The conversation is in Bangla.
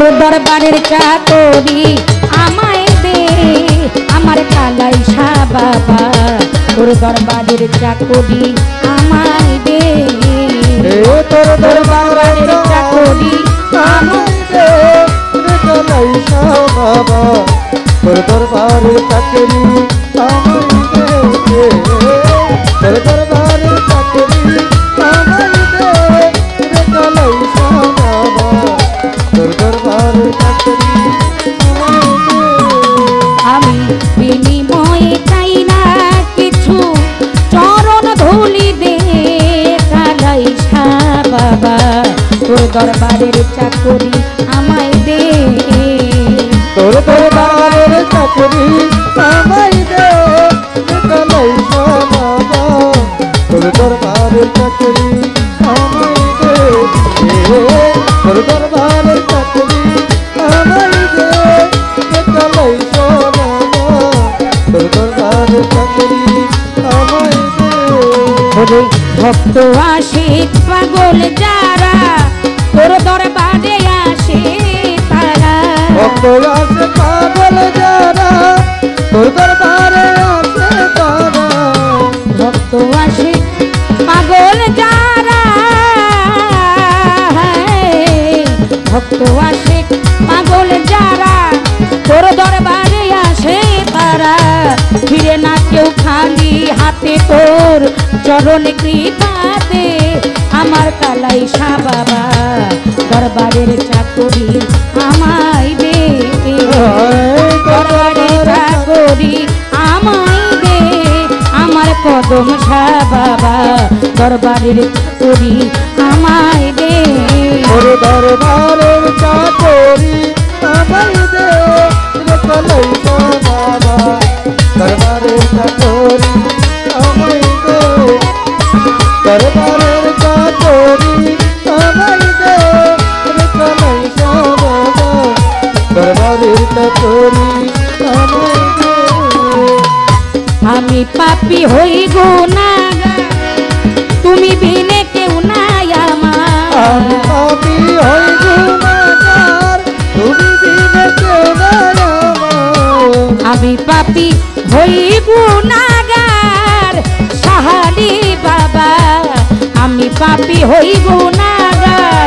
দরবারের চাকরি আমায় দে আমার কালাইসা বাবা তোর দরবারের চাকরি আমায় দে তোর দরবারের চাকরি আমায় দে কালাইসা বাবা তোর দরবারের চাকরি আমায় দে তোর দরবারের চাকরি আমায় দে কালাইসা বাবা তোর দরবারের চাকরি আমি বিনিময়ে চাই না কিছু চরণ ধুলি দে কালাইসা বাবা তোর দরবারের চাকরি আমায় দে তোর দরবারের চাকরি আমায় দে কালাইসা বাবা তোর দরবারের চাকরি আমায় দে তোর দরবারের চাকরি আমায় দে কালাইসা বাবা তোর দরবারের চাকরি আমায় দে ওরে ভক্ত আসে পাগল যারা তোর দরবারে আসে তারা ভক্ত আসে পাগল যারা তোর দরবারে আসে তারা ভক্ত আসে পাগল যারা ভক্ত আসে পাগল যারা তোর দরবারে আসে তারা ফিরে না কেউ খালি হাতে তোর চরণ কৃপাতে আমার কালাইসা বাবা দরবারের চাকরি আমায় দে দরবারের চাকরি আমায় দে আমার কদম শাহ বাবা দরবারের চাকরি আমায় দে তোর দরবারের চাকরি আমায় দে কালাইসা বাবা দরবারের চাকরি আমায় দে দরবারের চাকরি আমায় দে কালাইসা বাবা দরবারের চাকরি আমায় দে আমি পাপী হই গুনাহগার তুমি বিনে কেউ নাই আমার আমি হই গুনাহগার তুমি বিনে কেউ নাই আমার আমি পাপী হই গুনাহগার সাহালি বাবা আমি পাপী হই গুনাহগার